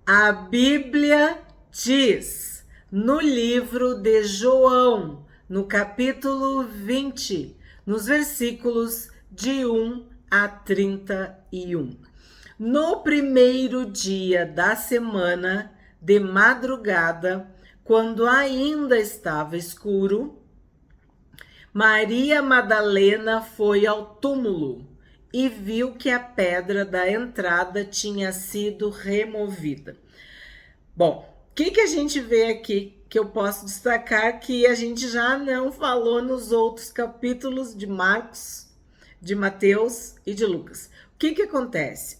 A Bíblia diz no livro de João, no capítulo 20, nos versículos de 1 a 31. No primeiro dia da semana, de madrugada, quando ainda estava escuro, Maria Madalena foi ao túmulo e viu que a pedra da entrada tinha sido removida. Bom, o que a gente vê aqui que eu posso destacar que a gente já não falou nos outros capítulos de Marcos, de Mateus e de Lucas? O que acontece?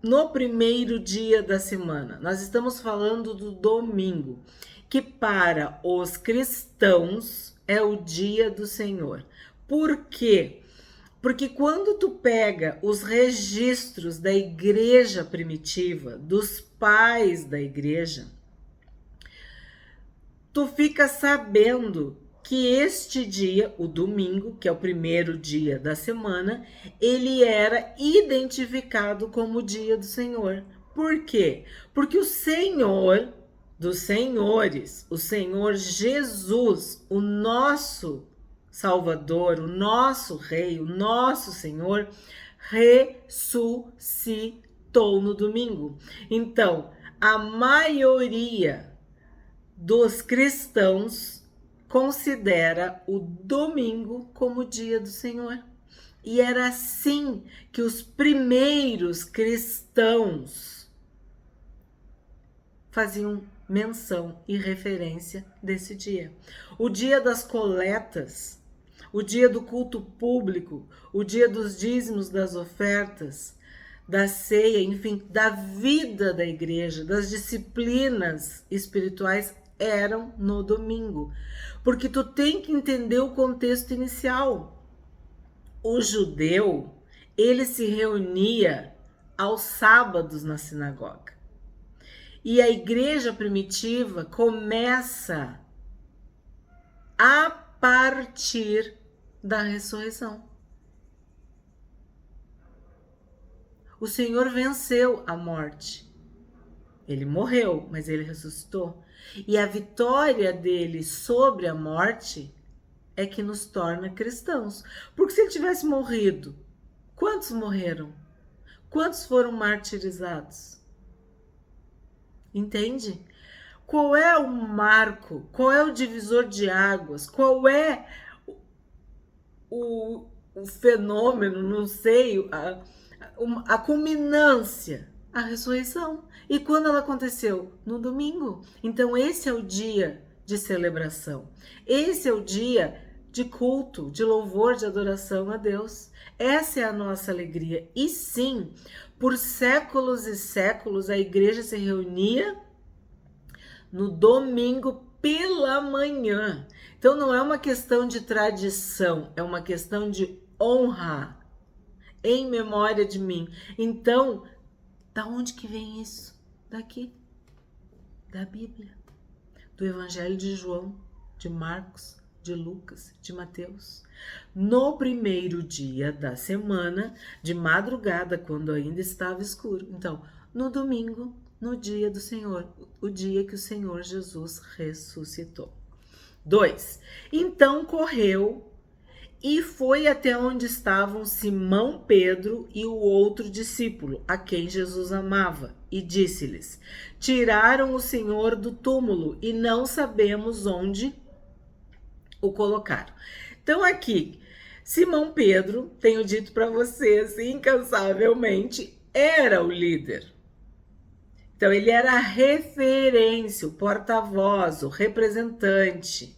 No primeiro dia da semana, nós estamos falando do domingo, que para os cristãos é o dia do Senhor. Por quê? Porque quando tu pega os registros da igreja primitiva, dos pais da igreja, tu fica sabendo que este dia, o domingo, que é o primeiro dia da semana, ele era identificado como o dia do Senhor. Por quê? Porque o Senhor dos senhores, o Senhor Jesus, o nosso Salvador, o nosso Rei, o nosso Senhor, ressuscitou no domingo. Então, a maioria dos cristãos considera o domingo como o dia do Senhor. E era assim que os primeiros cristãos faziam menção e referência desse dia. O dia das coletas, o dia do culto público, o dia dos dízimos, das ofertas, da ceia, enfim, da vida da igreja, das disciplinas espirituais eram no domingo. Porque tu tem que entender o contexto inicial. O judeu, ele se reunia aos sábados na sinagoga. E a igreja primitiva começa a partir da ressurreição. O Senhor venceu a morte. Ele morreu, mas ele ressuscitou. E a vitória dele sobre a morte é que nos torna cristãos. Porque se ele tivesse morrido, quantos morreram? Quantos foram martirizados? Entende? Qual é o marco? Qual é o divisor de águas? Qual é o fenômeno, não sei, a culminância? A ressurreição. E quando ela aconteceu? No domingo. Então esse é o dia de celebração. Esse é o dia de culto, de louvor, de adoração a Deus. Essa é a nossa alegria. E sim, por séculos e séculos a igreja se reunia no domingo pela manhã. Então não é uma questão de tradição, é uma questão de honra, em memória de mim. Então, da onde que vem isso? Daqui, da Bíblia, do Evangelho de João, de Marcos, de Lucas, de Mateus. No primeiro dia da semana, de madrugada, quando ainda estava escuro. Então, no domingo, no dia do Senhor, o dia que o Senhor Jesus ressuscitou. 2. Então correu e foi até onde estavam Simão Pedro e o outro discípulo, a quem Jesus amava, e disse-lhes: tiraram o Senhor do túmulo e não sabemos onde o colocaram. Então aqui, Simão Pedro, tenho dito para vocês incansavelmente, era o líder. Então ele era a referência, o porta-voz, o representante,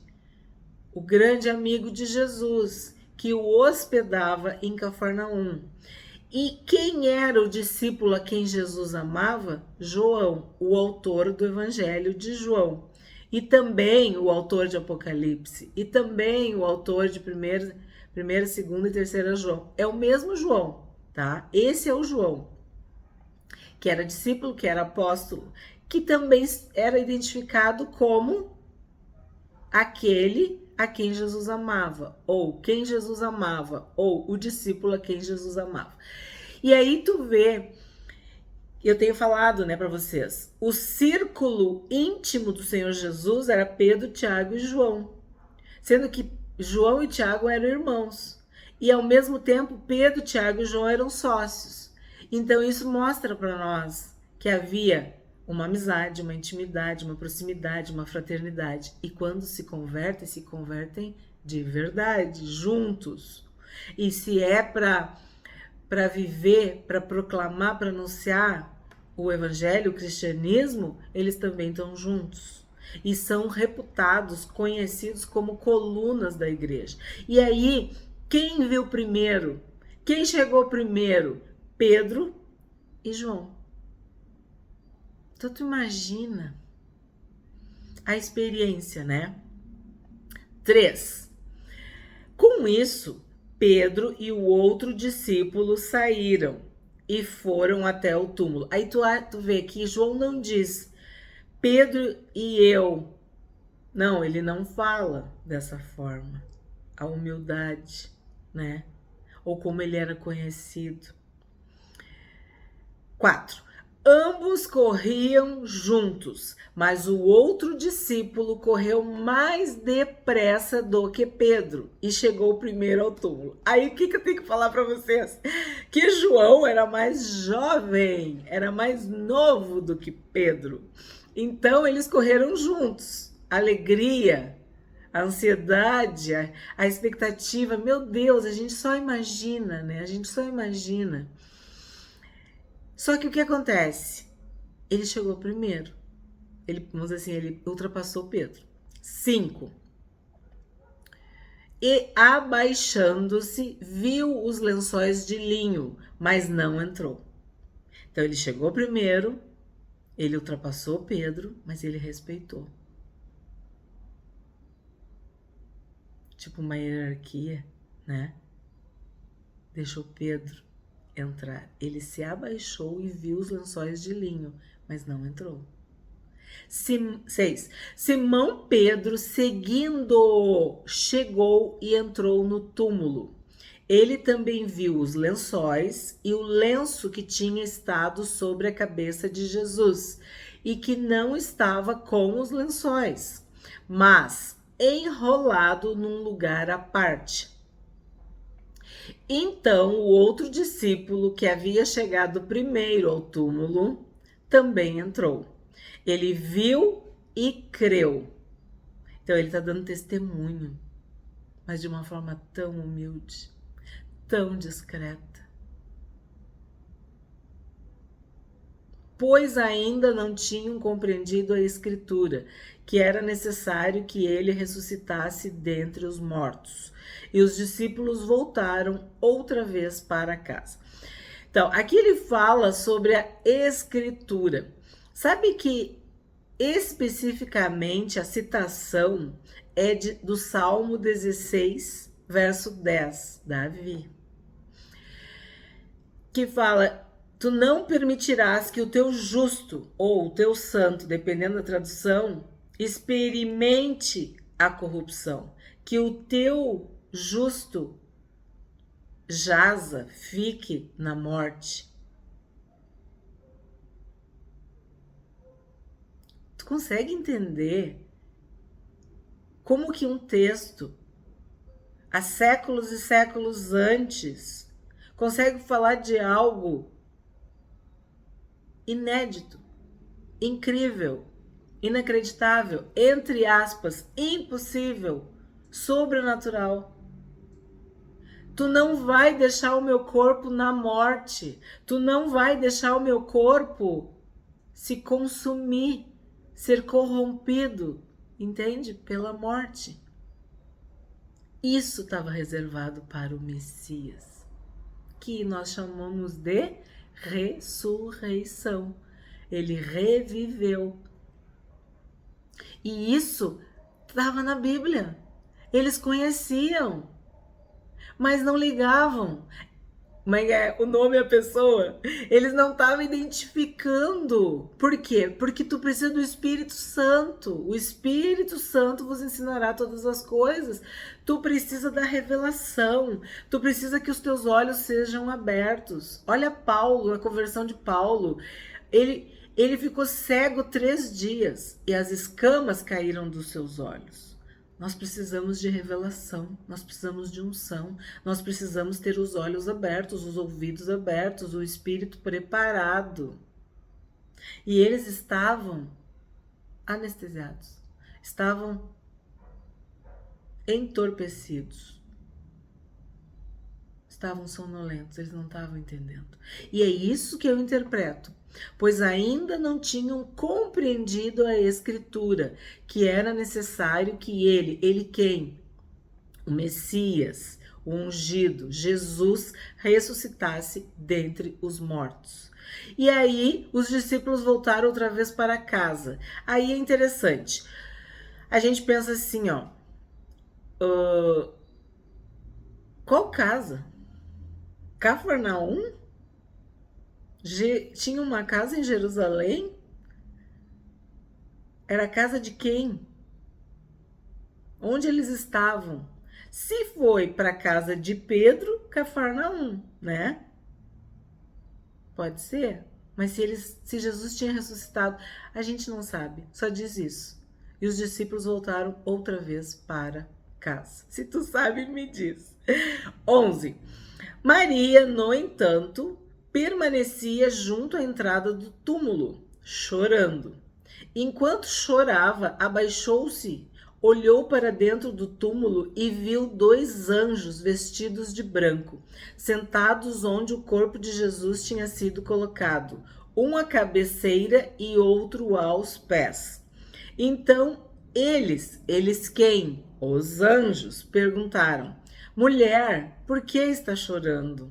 o grande amigo de Jesus, que o hospedava em Cafarnaum. E quem era o discípulo a quem Jesus amava? João, o autor do Evangelho de João. E também o autor de Apocalipse. E também o autor de 1ª, 2ª e 3ª João. É o mesmo João, tá? Esse é o João, que era discípulo, que era apóstolo, que também era identificado como aquele a quem Jesus amava, ou quem Jesus amava, ou o discípulo a quem Jesus amava. E aí tu vê eu tenho falado, né, para vocês, o círculo íntimo do Senhor Jesus era Pedro, Tiago e João, sendo que João e Tiago eram irmãos. E ao mesmo tempo, Pedro, Tiago e João eram sócios. Então isso mostra para nós que havia uma amizade, uma intimidade, uma proximidade, uma fraternidade. E quando se convertem de verdade, juntos. E se é para viver, para proclamar, para anunciar o evangelho, o cristianismo, eles também estão juntos. E são reputados, conhecidos como colunas da igreja. E aí, quem viu primeiro? Quem chegou primeiro? Pedro e João. Então tu imagina a experiência, né? 3. Com isso, Pedro e o outro discípulo saíram e foram até o túmulo. Aí tu vê que João não diz Pedro e eu. Não, ele não fala dessa forma. A humildade, né? Ou como ele era conhecido. 4. Ambos corriam juntos, mas o outro discípulo correu mais depressa do que Pedro e chegou primeiro ao túmulo. Aí o que eu tenho que falar para vocês? Que João era mais jovem, era mais novo do que Pedro. Então eles correram juntos. A alegria, a ansiedade, a expectativa. Meu Deus, a gente só imagina, né? A gente só imagina. Só que o que acontece? Ele chegou primeiro. Ele, vamos dizer assim, ele ultrapassou Pedro. 5. E abaixando-se, viu os lençóis de linho, mas não entrou. Então ele chegou primeiro, ele ultrapassou Pedro, mas ele respeitou. Tipo uma hierarquia, né? Deixou Pedro entrar. Ele se abaixou e viu os lençóis de linho, mas não entrou. 6. Simão Pedro, seguindo, chegou e entrou no túmulo. Ele também viu os lençóis e o lenço que tinha estado sobre a cabeça de Jesus e que não estava com os lençóis, mas enrolado num lugar à parte. Então, o outro discípulo que havia chegado primeiro ao túmulo também entrou. Ele viu e creu. Então, ele está dando testemunho, mas de uma forma tão humilde, tão discreta. Pois ainda não tinham compreendido a Escritura, que era necessário que ele ressuscitasse dentre os mortos. E os discípulos voltaram outra vez para casa. Então, aqui ele fala sobre a Escritura. Sabe que especificamente a citação é do Salmo 16, verso 10, Davi, que fala: tu não permitirás que o teu justo ou o teu santo, dependendo da tradução, experimente a corrupção, que o teu justo jaza, fique na morte. Tu consegue entender como que um texto, há séculos e séculos antes, consegue falar de algo inédito, incrível, inacreditável, entre aspas, impossível, sobrenatural? Tu não vai deixar o meu corpo na morte. Tu não vai deixar o meu corpo se consumir, ser corrompido, entende? Pela morte. Isso estava reservado para o Messias, que nós chamamos de ressurreição. Ele reviveu. E isso estava na Bíblia. Eles conheciam, mas não ligavam. Mas o nome e a pessoa, eles não estavam identificando. Por quê? Porque tu precisa do Espírito Santo. O Espírito Santo vos ensinará todas as coisas. Tu precisa da revelação. Tu precisa que os teus olhos sejam abertos. Olha Paulo, a conversão de Paulo. Ele ficou cego 3 dias e as escamas caíram dos seus olhos. Nós precisamos de revelação, nós precisamos de unção, nós precisamos ter os olhos abertos, os ouvidos abertos, o espírito preparado. E eles estavam anestesiados, estavam entorpecidos, estavam sonolentos, eles não estavam entendendo. E é isso que eu interpreto, pois ainda não tinham compreendido a Escritura, que era necessário que ele quem? O Messias, o ungido, Jesus, ressuscitasse dentre os mortos. E aí os discípulos voltaram outra vez para casa. Aí é interessante, a gente pensa assim, ó, qual casa? Cafarnaum? Tinha uma casa em Jerusalém? Era a casa de quem? Onde eles estavam? Se foi para a casa de Pedro, Cafarnaum, né? Pode ser, mas se Jesus tinha ressuscitado, a gente não sabe, só diz isso. E os discípulos voltaram outra vez para casa. Se tu sabe, me diz. 11. Maria, no entanto, permanecia junto à entrada do túmulo, chorando. Enquanto chorava, abaixou-se, olhou para dentro do túmulo e viu 2 anjos vestidos de branco, sentados onde o corpo de Jesus tinha sido colocado, um à cabeceira e outro aos pés. Então eles quem? Os anjos perguntaram: mulher, por que está chorando?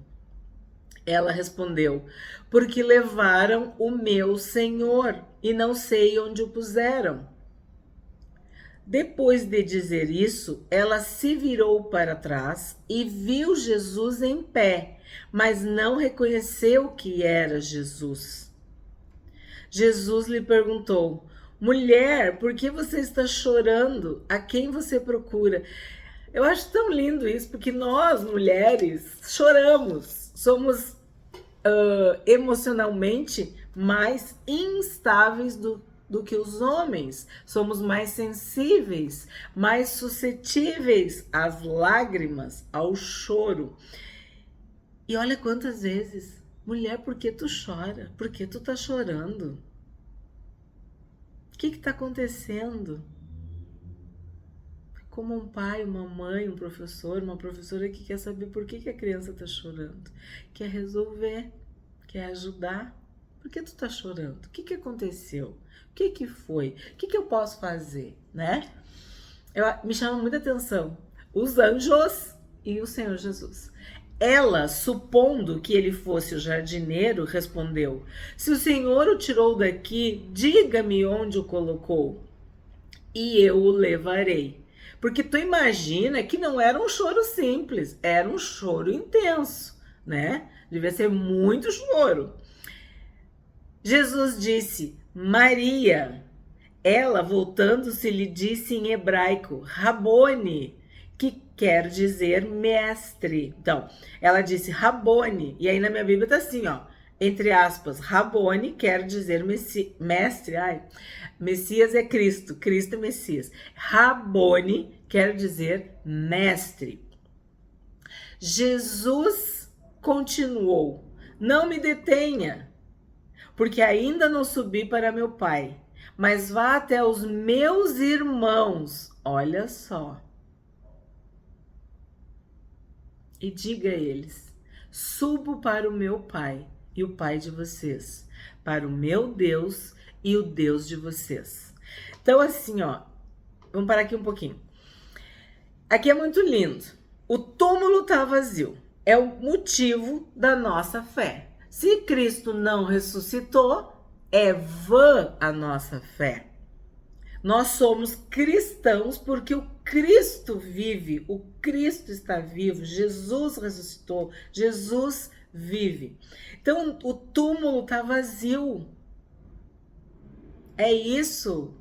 Ela respondeu: porque levaram o meu Senhor e não sei onde o puseram. Depois de dizer isso, ela se virou para trás e viu Jesus em pé, mas não reconheceu que era Jesus. Jesus lhe perguntou: mulher, por que você está chorando? A quem você procura? Eu acho tão lindo isso, porque nós, mulheres, choramos, somos emocionalmente mais instáveis do que os homens, somos mais sensíveis, mais suscetíveis às lágrimas, ao choro. E olha quantas vezes, mulher, por que tu chora? Por que tu tá chorando? O que tá acontecendo? Como um pai, uma mãe, um professor, uma professora que quer saber por que a criança está chorando, quer resolver, quer ajudar. Por que tu tá chorando? O que aconteceu? O que foi? O que eu posso fazer, né? Me chama muita atenção os anjos e o Senhor Jesus. Ela, supondo que ele fosse o jardineiro, respondeu: se o Senhor o tirou daqui, diga-me onde o colocou e eu o levarei. Porque tu imagina que não era um choro simples, era um choro intenso, né? Devia ser muito choro. Jesus disse: Maria. Ela, voltando-se, lhe disse em hebraico: Rabone, que quer dizer mestre. Então, ela disse Rabone, e aí na minha Bíblia tá assim, ó, entre aspas, Rabone quer dizer mestre. Ai, Messias é Cristo, Cristo é Messias. Rabone quer dizer mestre. Jesus continuou: não me detenha, porque ainda não subi para meu Pai, mas vá até os meus irmãos, olha só, e diga a eles: subo para o meu Pai e o Pai de vocês, para o meu Deus e o Deus de vocês. Então assim, ó, vamos parar aqui um pouquinho. Aqui é muito lindo. O túmulo está vazio. É o motivo da nossa fé. Se Cristo não ressuscitou, é vã a nossa fé. Nós somos cristãos porque o Cristo vive, o Cristo está vivo, Jesus ressuscitou, Jesus vive. Então o túmulo está vazio. É isso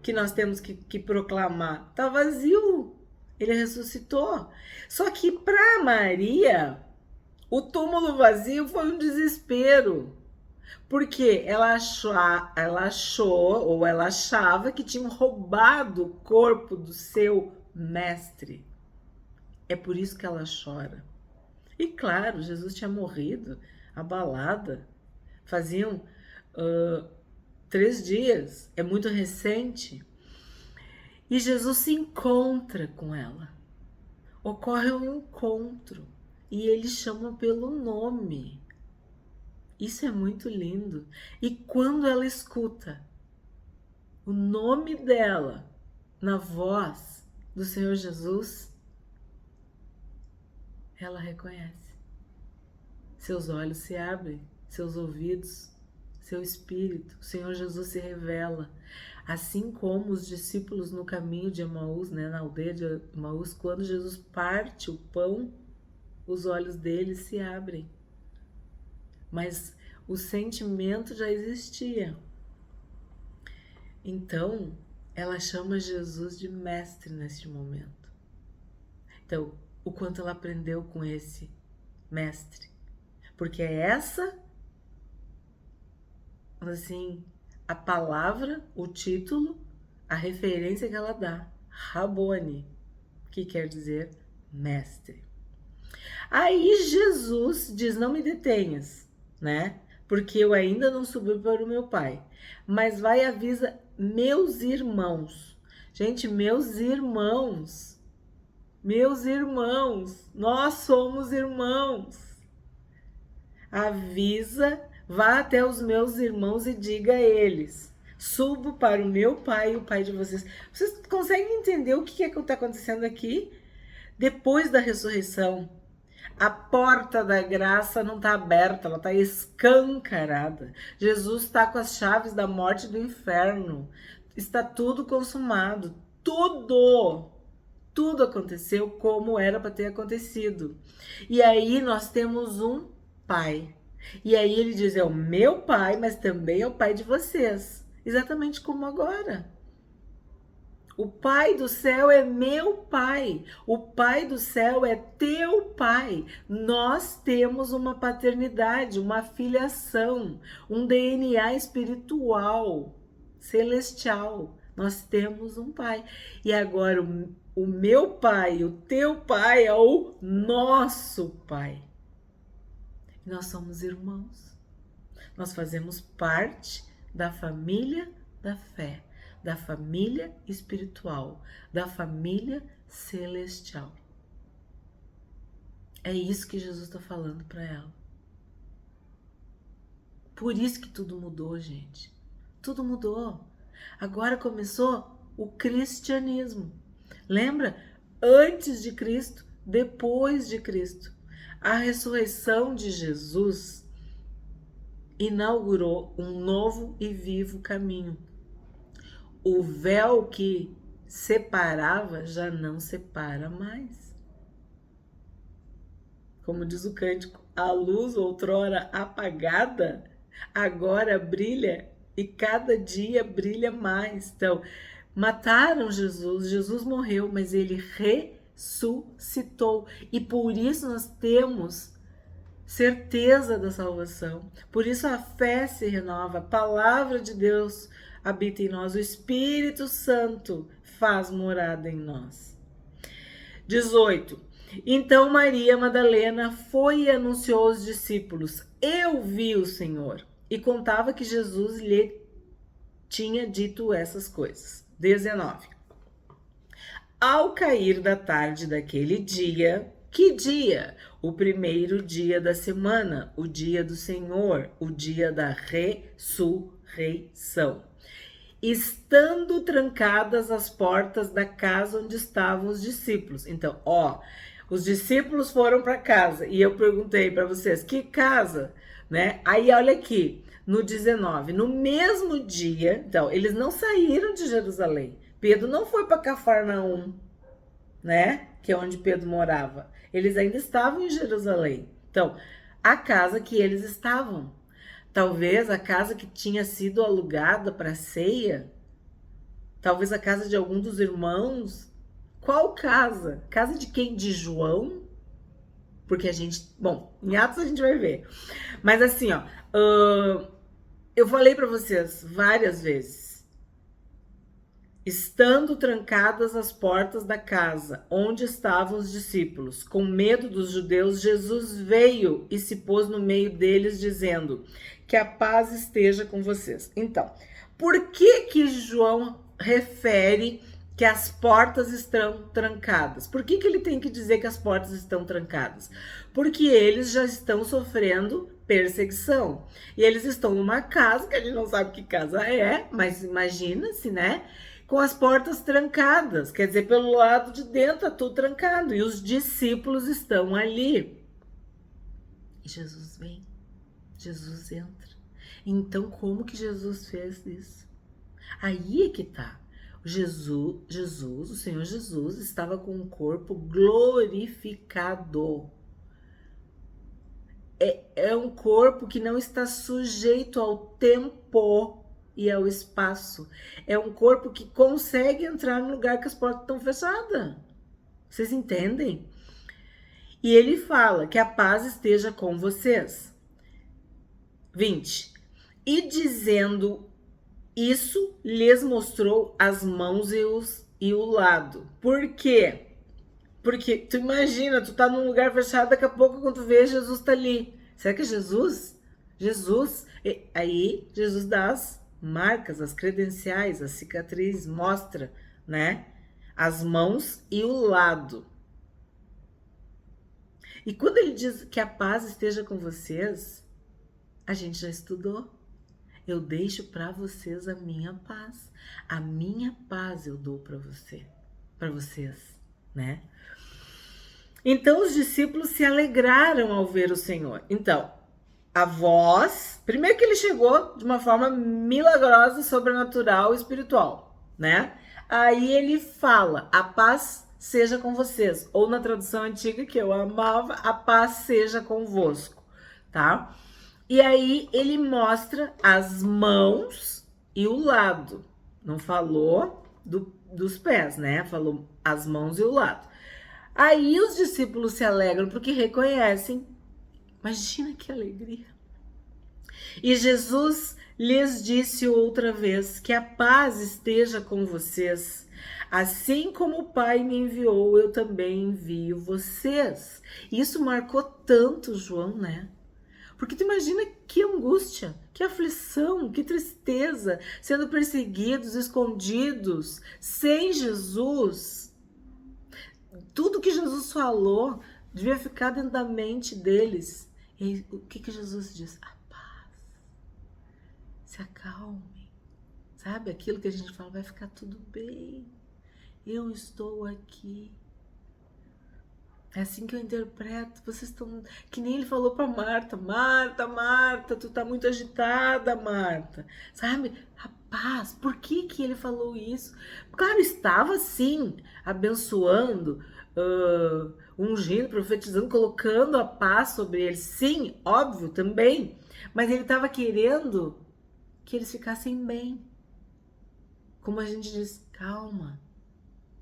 que nós temos que proclamar. Está vazio. Ele ressuscitou. Só que para Maria, o túmulo vazio foi um desespero. Porque ela achou ou ela achava que tinham roubado o corpo do seu mestre. É por isso que ela chora. E claro, Jesus tinha morrido, abalada. Faziam 3 dias, é muito recente. E Jesus se encontra com ela. Ocorre um encontro e ele chama pelo nome. Isso é muito lindo. E quando ela escuta o nome dela na voz do Senhor Jesus, ela reconhece. Seus olhos se abrem, seus ouvidos, seu espírito, o Senhor Jesus se revela. Assim como os discípulos no caminho de Emaús, né, na aldeia de Emaús, quando Jesus parte o pão, os olhos deles se abrem. Mas o sentimento já existia. Então, ela chama Jesus de mestre neste momento. Então, o quanto ela aprendeu com esse mestre. Porque é essa, assim, a palavra, o título, a referência que ela dá. Rabboni, que quer dizer mestre. Aí Jesus diz, não me detenhas, né? Porque eu ainda não subi para o meu pai. Mas vai e avisa meus irmãos. Gente, meus irmãos, nós somos irmãos. Avisa, vá até os meus irmãos e diga a eles, subo para o meu pai e o pai de vocês. Vocês conseguem entender o que está acontecendo aqui? Depois da ressurreição, a porta da graça não está aberta, ela está escancarada. Jesus está com as chaves da morte e do inferno. Está tudo consumado. Tudo aconteceu como era para ter acontecido. E aí nós temos um pai. E aí ele diz, é o meu pai, mas também é o pai de vocês. Exatamente como agora. O pai do céu é meu pai. O pai do céu é teu pai. Nós temos uma paternidade, uma filiação, um DNA espiritual, celestial. Nós temos um pai. E agora o meu pai, o teu pai é o nosso pai. Nós somos irmãos. Nós fazemos parte da família da fé, da família espiritual, da família celestial. É isso que Jesus está falando para ela. Por isso que tudo mudou, gente. Tudo mudou. Agora começou o cristianismo. Lembra? Antes de Cristo, depois de Cristo. A ressurreição de Jesus inaugurou um novo e vivo caminho. O véu que separava já não separa mais. Como diz o cântico, a luz outrora apagada, agora brilha e cada dia brilha mais. Então, mataram Jesus, Jesus morreu, mas ele ressuscitou. E por isso nós temos certeza da salvação. Por isso a fé se renova, a palavra de Deus habita em nós, o Espírito Santo faz morada em nós. 18. Então Maria Madalena foi e anunciou aos discípulos, eu vi o Senhor, e contava que Jesus lhe tinha dito essas coisas. 19. Ao cair da tarde daquele dia, que dia? O primeiro dia da semana, o dia do Senhor, o dia da ressurreição. Estando trancadas as portas da casa onde estavam os discípulos. Então, os discípulos foram para casa e eu perguntei para vocês, que casa? Né? Aí olha aqui, no 19, no mesmo dia, então, eles não saíram de Jerusalém. Pedro não foi para Cafarnaum, né? Que é onde Pedro morava. Eles ainda estavam em Jerusalém. Então, a casa que eles estavam. Talvez a casa que tinha sido alugada para ceia. Talvez a casa de algum dos irmãos. Qual casa? Casa de quem? De João? Porque a gente... Bom, em Atos a gente vai ver. Mas assim, Eu falei para vocês várias vezes. Estando trancadas as portas da casa onde estavam os discípulos, com medo dos judeus, Jesus veio e se pôs no meio deles, dizendo: que a paz esteja com vocês. Então, por que João refere que as portas estão trancadas? Por que ele tem que dizer que as portas estão trancadas? Porque eles já estão sofrendo perseguição. E eles estão numa casa, que a gente não sabe que casa é, mas imagina-se, né? Com as portas trancadas, quer dizer, pelo lado de dentro tá tudo trancado. E os discípulos estão ali. E Jesus vem, Jesus entra. Então, como que Jesus fez isso? Aí é que tá. Jesus, o Senhor Jesus, estava com um corpo glorificado. É um corpo que não está sujeito ao tempo e ao espaço. É um corpo que consegue entrar no lugar que as portas estão fechadas. Vocês entendem? E ele fala que a paz esteja com vocês. 20. E dizendo isso, lhes mostrou as mãos e o lado. Por quê? Porque tu imagina, tu tá num lugar fechado, daqui a pouco quando tu vê, Jesus tá ali. Será que é Jesus? Jesus. E aí, Jesus dá as marcas, as credenciais, as cicatrizes, mostra, né? As mãos e o lado. E quando ele diz que a paz esteja com vocês, a gente já estudou. Eu deixo para vocês a minha paz. A minha paz eu dou para vocês, né? Então os discípulos se alegraram ao ver o Senhor. Então, a voz, primeiro que ele chegou de uma forma milagrosa, sobrenatural e espiritual, né? Aí ele fala: a paz seja com vocês. Ou na tradução antiga que eu amava, a paz seja convosco, tá? E aí ele mostra as mãos e o lado. Não falou dos pés, né? Falou as mãos e o lado. Aí os discípulos se alegram porque reconhecem. Imagina que alegria. E Jesus lhes disse outra vez: que a paz esteja com vocês. Assim como o Pai me enviou, eu também envio vocês. Isso marcou tanto João, né? Porque tu imagina que angústia, que aflição, que tristeza, sendo perseguidos, escondidos, sem Jesus. Tudo que Jesus falou devia ficar dentro da mente deles. E o que Jesus diz? A paz. Se acalme. Sabe aquilo que a gente fala, vai ficar tudo bem. Eu estou aqui. É assim que eu interpreto. Vocês estão... Que nem ele falou pra Marta. Marta, tu tá muito agitada, Marta. Sabe? A paz. Por que ele falou isso? Claro, estava sim abençoando, ungindo, profetizando, colocando a paz sobre eles. Sim, óbvio, também. Mas ele estava querendo que eles ficassem bem. Como a gente diz, calma.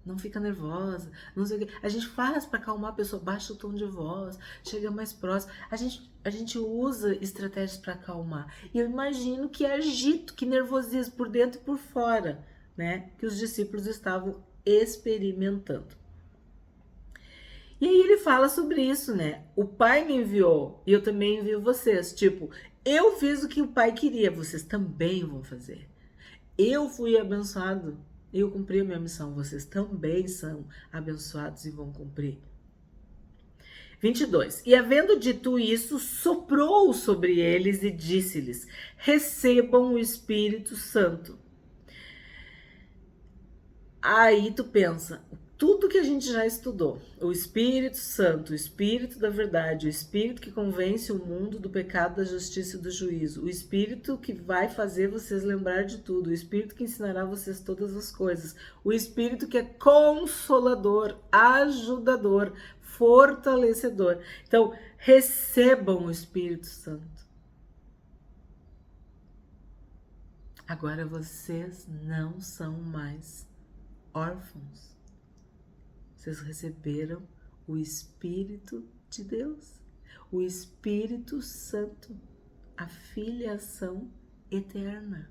Não fica nervosa, não sei o que. A gente faz para acalmar a pessoa, baixa o tom de voz, chega mais próximo. A gente usa estratégias para acalmar. E eu imagino que agito, que nervosismo por dentro e por fora, né? Que os discípulos estavam experimentando. E aí ele fala sobre isso, né? O Pai me enviou e eu também envio vocês. Tipo, eu fiz o que o Pai queria, vocês também vão fazer. Eu fui abençoado. Eu cumpri a minha missão, vocês também são abençoados e vão cumprir. 22. E havendo dito isso, soprou sobre eles e disse-lhes: recebam o Espírito Santo. Aí tu pensa, tudo que a gente já estudou, o Espírito Santo, o Espírito da verdade, o Espírito que convence o mundo do pecado, da justiça e do juízo, o Espírito que vai fazer vocês lembrar de tudo, o Espírito que ensinará vocês todas as coisas, o Espírito que é consolador, ajudador, fortalecedor. Então, recebam o Espírito Santo. Agora vocês não são mais órfãos. Vocês receberam o Espírito de Deus, o Espírito Santo, a filiação eterna.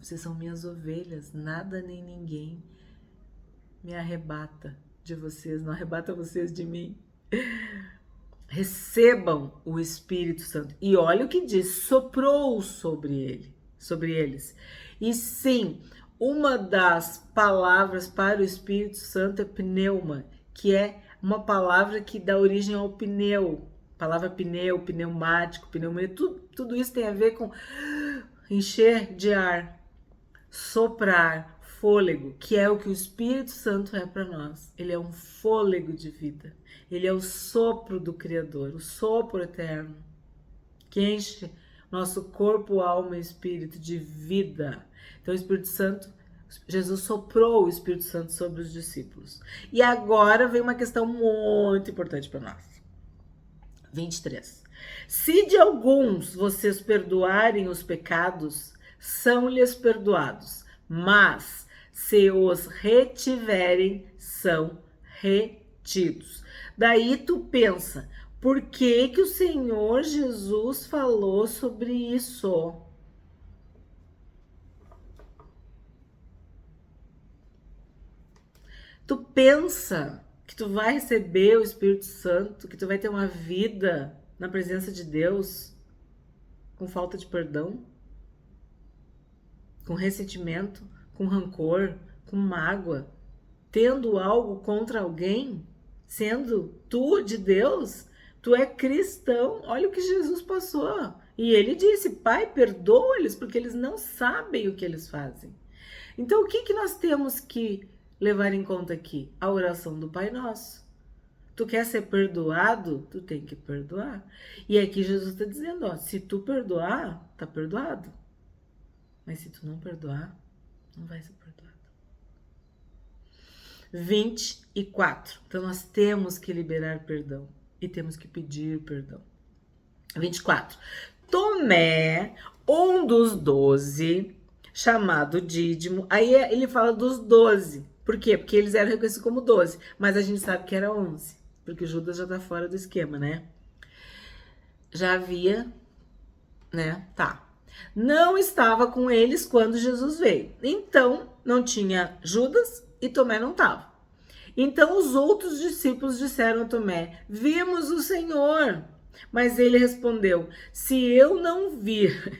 Vocês são minhas ovelhas, nada nem ninguém me arrebata de vocês, não arrebata vocês de mim. Recebam o Espírito Santo. E olha o que diz, soprou sobre eles. E sim, uma das palavras para o Espírito Santo é pneuma, que é uma palavra que dá origem ao pneu. Palavra pneu, pneumático, pneumonia, tudo isso tem a ver com encher de ar, soprar, fôlego, que é o que o Espírito Santo é para nós. Ele é um fôlego de vida. Ele é o sopro do Criador, o sopro eterno, que enche nosso corpo, alma e espírito de vida. Então o Espírito Santo, Jesus soprou o Espírito Santo sobre os discípulos. E agora vem uma questão muito importante para nós. 23. Se de alguns vocês perdoarem os pecados, são-lhes perdoados. Mas se os retiverem, são retidos. Daí tu pensa, por que que o Senhor Jesus falou sobre isso? Tu pensa que tu vai receber o Espírito Santo, que tu vai ter uma vida na presença de Deus com falta de perdão, com ressentimento, com rancor, com mágoa, tendo algo contra alguém, sendo tu de Deus, tu é cristão. Olha o que Jesus passou. E ele disse, Pai, perdoa-lhes, porque eles não sabem o que eles fazem. Então, o que nós temos que levar em conta aqui? A oração do Pai Nosso. Tu quer ser perdoado? Tu tem que perdoar. E aqui Jesus está dizendo, ó, se tu perdoar, tá perdoado. Mas se tu não perdoar, não vai ser perdoado. 24. Então, nós temos que liberar perdão e temos que pedir perdão. 24. Tomé, um dos 12, chamado Dídimo. Aí ele fala dos 12. Por quê? Porque eles eram reconhecidos como 12, mas a gente sabe que era 11, porque Judas já tá fora do esquema, né? Já havia, né? Tá. Não estava com eles quando Jesus veio. Então, não tinha Judas e Tomé não estava. Então, os outros discípulos disseram a Tomé, vimos o Senhor. Mas ele respondeu, se eu não vir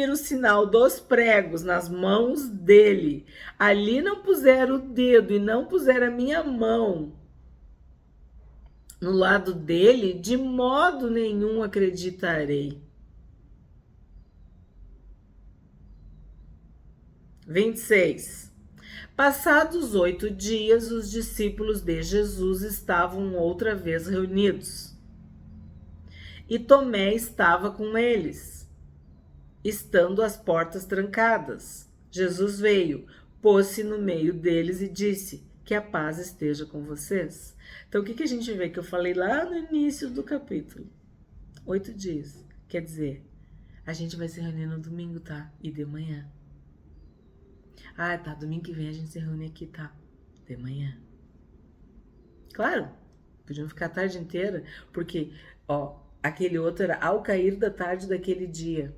o sinal dos pregos nas mãos dele, ali não puser o dedo e não puser a minha mão no lado dele, de modo nenhum acreditarei. 26. Passados 8 dias, os discípulos de Jesus estavam outra vez reunidos. E Tomé estava com eles, estando as portas trancadas. Jesus veio, pôs-se no meio deles e disse, que a paz esteja com vocês. Então, o que a gente vê? Que eu falei lá no início do capítulo. 8 dias. Quer dizer, a gente vai se reunir no domingo, tá? E de manhã. Ah, tá, domingo que vem a gente se reúne aqui, tá? De manhã. Claro, podiam ficar a tarde inteira, porque, ó, aquele outro era ao cair da tarde daquele dia.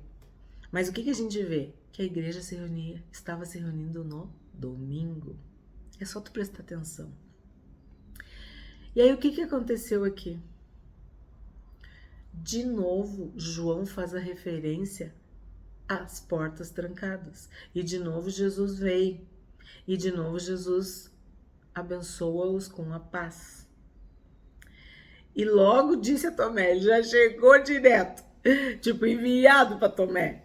Mas o que a gente vê? Que a igreja se reunia, estava se reunindo no domingo. É só tu prestar atenção. E aí, o que aconteceu aqui? De novo, João faz a referência as portas trancadas. E de novo Jesus veio. E de novo Jesus abençoa-os com a paz. E logo disse a Tomé, ele já chegou direto, tipo enviado para Tomé.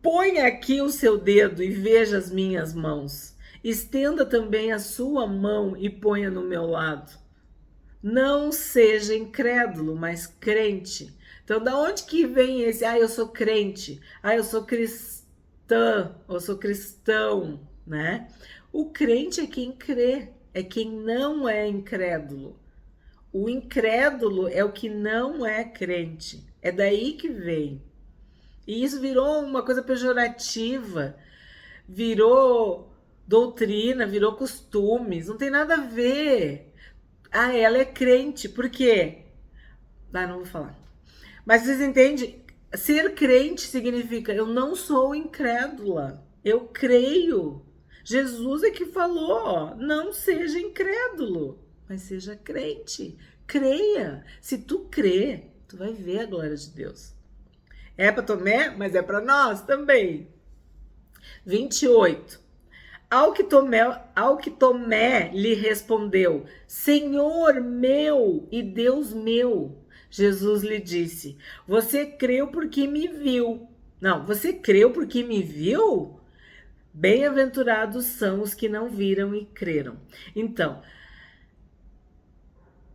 Põe aqui o seu dedo e veja as minhas mãos. Estenda também a sua mão e ponha no meu lado. Não seja incrédulo, mas crente. Então, da onde que vem esse, eu sou crente, eu sou cristã, eu sou cristão, né? O crente é quem crê, é quem não é incrédulo. O incrédulo é o que não é crente, é daí que vem. E isso virou uma coisa pejorativa, virou doutrina, virou costumes, não tem nada a ver. Ela é crente, por quê? Não vou falar. Mas vocês entendem? Ser crente significa eu não sou incrédula, eu creio. Jesus é que falou, ó, não seja incrédulo, mas seja crente. Creia. Se tu crê, tu vai ver a glória de Deus. É para Tomé, mas é para nós também. 28. Ao que Tomé lhe respondeu, Senhor meu e Deus meu. Jesus lhe disse, você creu porque me viu. Não, você creu porque me viu? Bem-aventurados são os que não viram e creram. Então,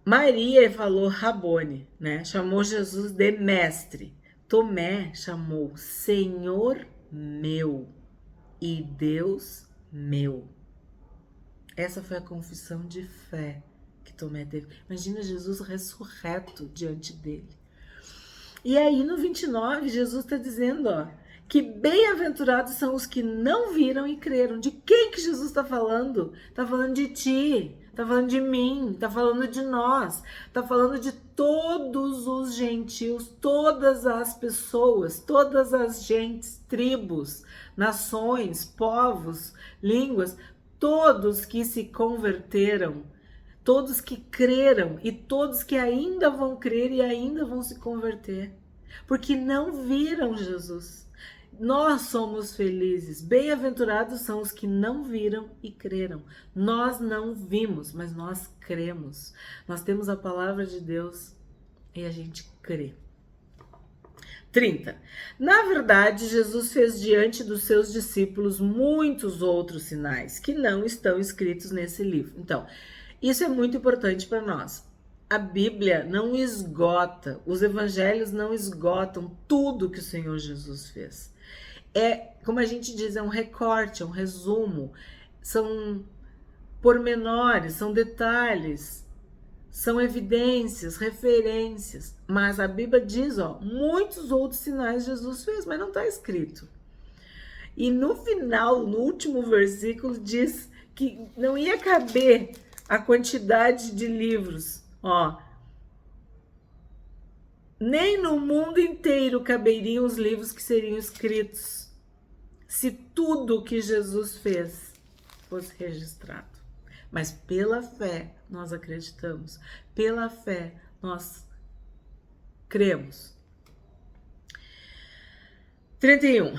Maria falou Rabone, né? Chamou Jesus de mestre. Tomé chamou Senhor meu e Deus meu. Essa foi a confissão de fé que Tomé teve. Imagina Jesus ressurreto diante dele. E aí no 29, Jesus está dizendo, ó, que bem-aventurados são os que não viram e creram. De quem que Jesus está falando? Está falando de ti, está falando de mim, está falando de nós, está falando de todos os gentios, todas as pessoas, todas as gentes, tribos, nações, povos, línguas, todos que se converteram, todos que creram e todos que ainda vão crer e ainda vão se converter, porque não viram Jesus. Nós somos felizes, bem-aventurados são os que não viram e creram. Nós não vimos, mas nós cremos. Nós temos a palavra de Deus e a gente crê. 30. Na verdade, Jesus fez diante dos seus discípulos muitos outros sinais que não estão escritos nesse livro. Então, isso é muito importante para nós. A Bíblia não esgota, os evangelhos não esgotam tudo que o Senhor Jesus fez. É, como a gente diz, é um recorte, é um resumo, são pormenores, são detalhes, são evidências, referências. Mas a Bíblia diz, ó, muitos outros sinais Jesus fez, mas não está escrito. E no final, no último versículo, diz que não ia caber a quantidade de livros, ó. Nem no mundo inteiro caberiam os livros que seriam escritos se tudo que Jesus fez fosse registrado. Mas pela fé nós acreditamos, pela fé nós cremos. 31.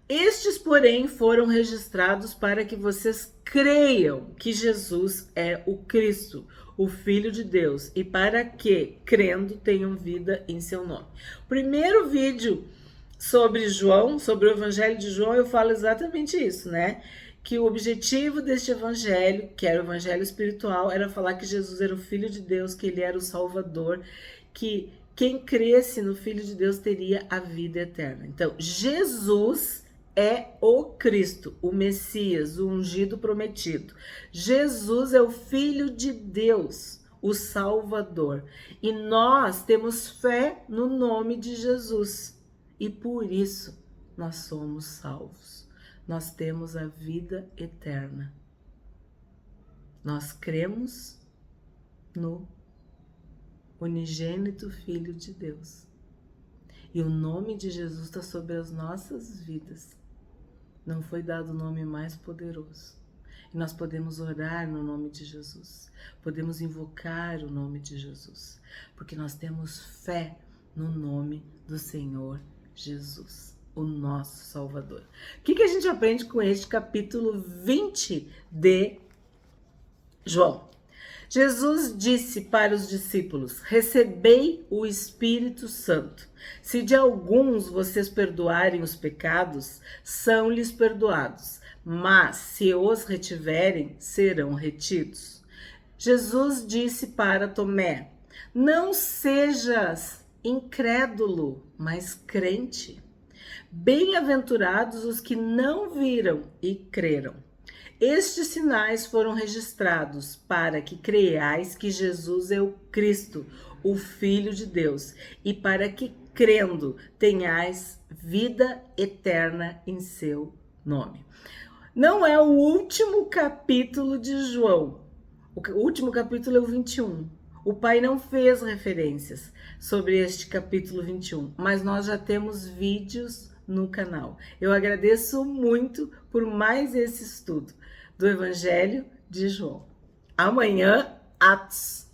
Estes, porém, foram registrados para que vocês creiam que Jesus é o Cristo, o Filho de Deus, e para que, crendo, tenham vida em seu nome. O primeiro vídeo sobre João, sobre o Evangelho de João, eu falo exatamente isso, né? Que o objetivo deste evangelho, que era o evangelho espiritual, era falar que Jesus era o Filho de Deus, que ele era o Salvador, que quem cresce no Filho de Deus teria a vida eterna. Então, Jesus é o Cristo, o Messias, o ungido prometido. Jesus é o Filho de Deus, o Salvador. E nós temos fé no nome de Jesus. E por isso nós somos salvos. Nós temos a vida eterna. Nós cremos no unigênito Filho de Deus. E o nome de Jesus está sobre as nossas vidas. Não foi dado nome mais poderoso. E nós podemos orar no nome de Jesus. Podemos invocar o nome de Jesus. Porque nós temos fé no nome do Senhor Jesus, o nosso Salvador. O que a gente aprende com este capítulo 20 de João? Jesus disse para os discípulos, recebei o Espírito Santo. Se de alguns vocês perdoarem os pecados, são-lhes perdoados. Mas se os retiverem, serão retidos. Jesus disse para Tomé, não sejas incrédulo, mas crente. Bem-aventurados os que não viram e creram. Estes sinais foram registrados para que creiais que Jesus é o Cristo, o Filho de Deus, e para que, crendo, tenhais vida eterna em seu nome. Não é o último capítulo de João. O último capítulo é o 21. O pai não fez referências sobre este capítulo 21, mas nós já temos vídeos no canal. Eu agradeço muito por mais esse estudo do Evangelho de João. Amanhã, Atos.